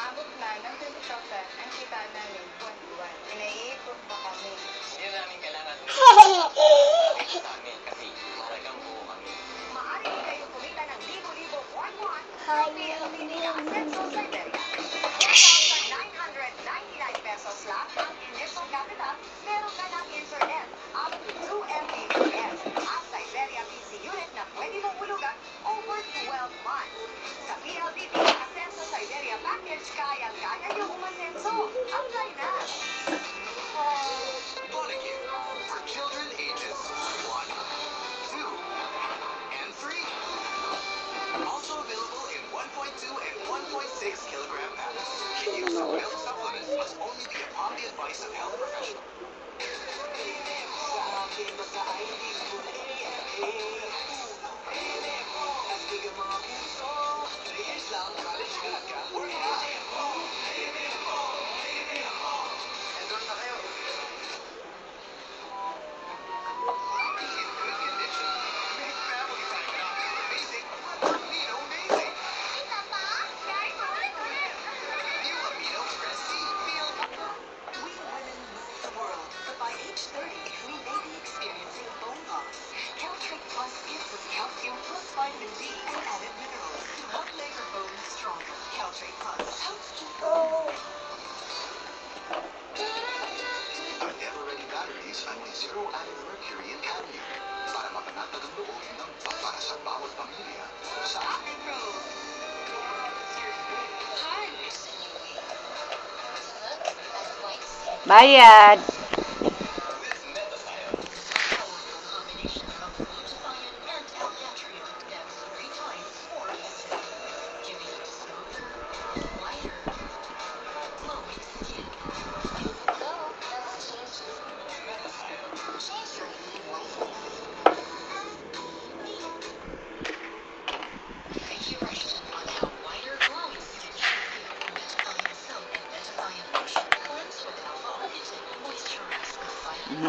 Umabot na ng 20,000 ang kitaan namin buwan-buwan. Pinaiikot pa kami. Hindi namin kailangan tumigil sa amin kasi mahalagang buo kami. Maaari din kayong kumita ng libo-libo buwan-buwan sa PLDT Ascenso Siberia. 4,999 pesos lang ang initial capital, meron ka ng internet up to 2 Mbps at Siberia PC unit na pwede mong hulugan over 12 months. Sa PLDT Ascenso Siberia package, kayang-kaya yung umasenso. Apply na! Bonacue for children ages 1, 2, and 3. Also available in 1.2 and 1.6 kilogram packs. Use of milk supplement must only be upon the advice of health professional. Calcium plus vitamin D and added minerals to help make your bones stronger. Caltrate Plus helps keep Our ever-ready batteries ay may zero added mercury and cadmium para mapanatag ang loob ng para sa bawat pamilya sa ating Bayad.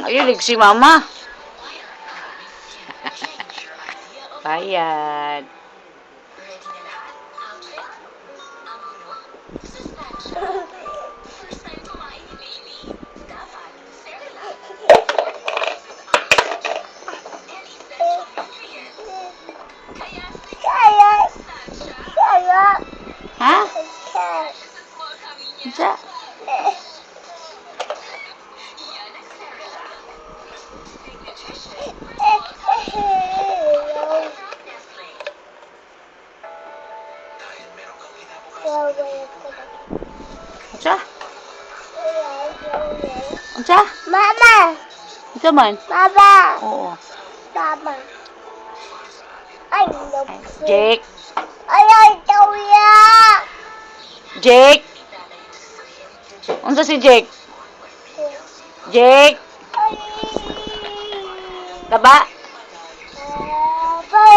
Ayun, si mama. Bayad. Ha? Isa? Unsa? Unsa? Mama! Unsa man? Mama! Oo. Mama! Ay, no. Jake. Ay, tawya! Jake. Unsa si Jake? Jake. Taba. Apa?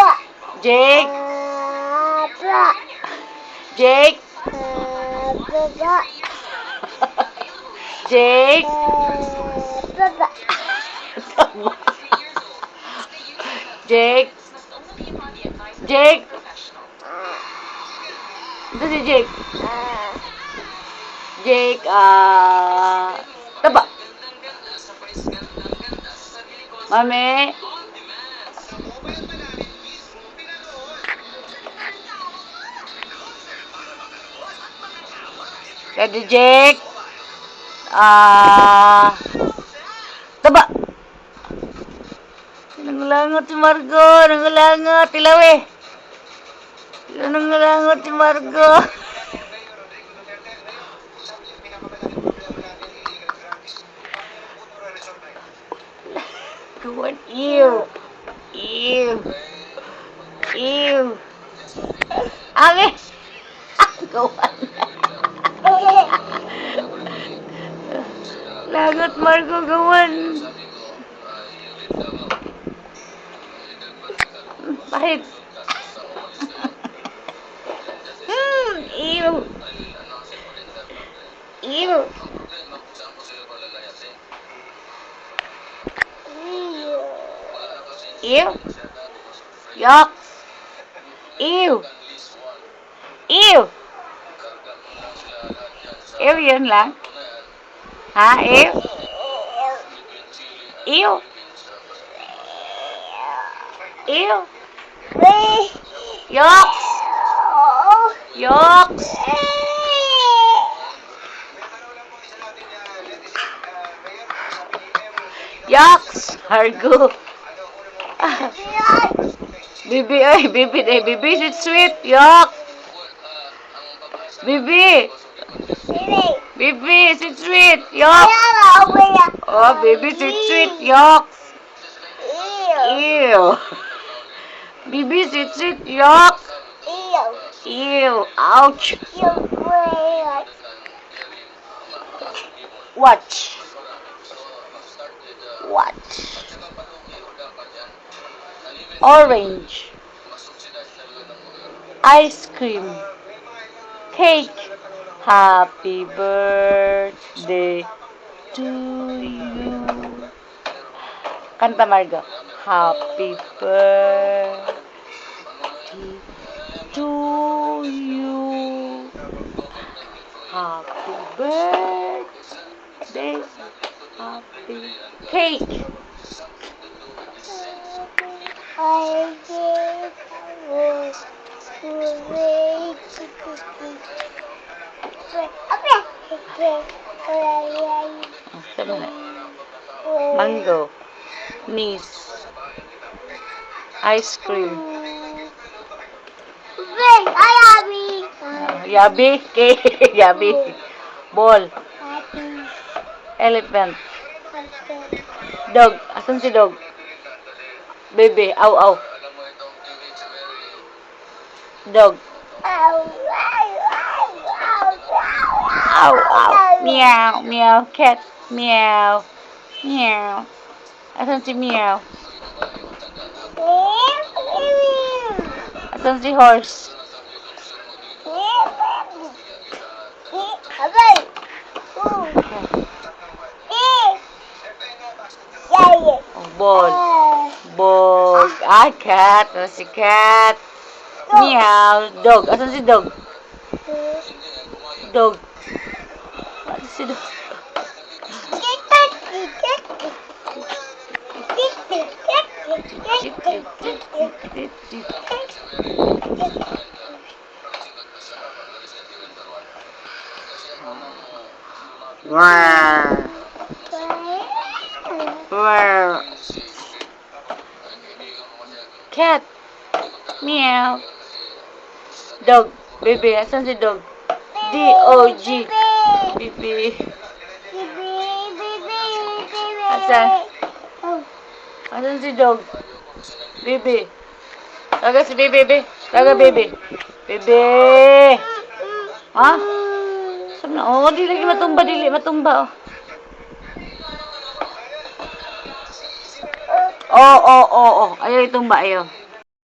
Jake. Apa? Jake. Apa? Jake. Apa? Taba. Jake. Jake. Ito si Jake. Jake, taba. Mami. Daddy Jake. Taba. Nangulangot si Margo. Nangulangot. Tilawe. Nangulangot si Margo. Gawan. Ew. Ew. Ew. Ame. Gawan. Lagot Margo, gawan. Pahit. Ew. Ew. Ew. Yuck. Ew. Ew. Ew yun lang? Ha? Ew? Ew? Ew? Yoks! Yoks! Yoks! Hargo! Bibi, ay, bibi, eh, bibi, sweet, yok! Bibi! Bibi, sweet, yok! Oh, bibi, sweet, yok! Ew! Bibi, sweet, yok! Ew! Ouch! Watch! Watch! Orange! Ice cream! Cake! Happy birthday to you! Kanta, Margo. Happy birthday to you. Happy birthday. Happy cake. Mango. Niece. Ice cream. Yabi. Cake. Yabi. Ball. Elephant. Dog. Asan si dog? Baby. Aw, aw. Dog. Aw, aw. Meow, meow. Cat. Meow. Meow. Asan si meow? Asan si horse? Oh, ball. Ball. Ah, cat. Asan si cat? Meow. Dog. Asan si dog? Dog. Asan si dog? Wow. Wow. Cat. Meow. Dog. Baby, asan si dog? D-O-G. Baby. Asan? Asan si dog? Baby. Taga si baby. Taga baby. Baby. Ha? Saan na? Oh, dili matumba, dili matumba. Oh, oh, oh, oh. Ayaw itumba, ayaw.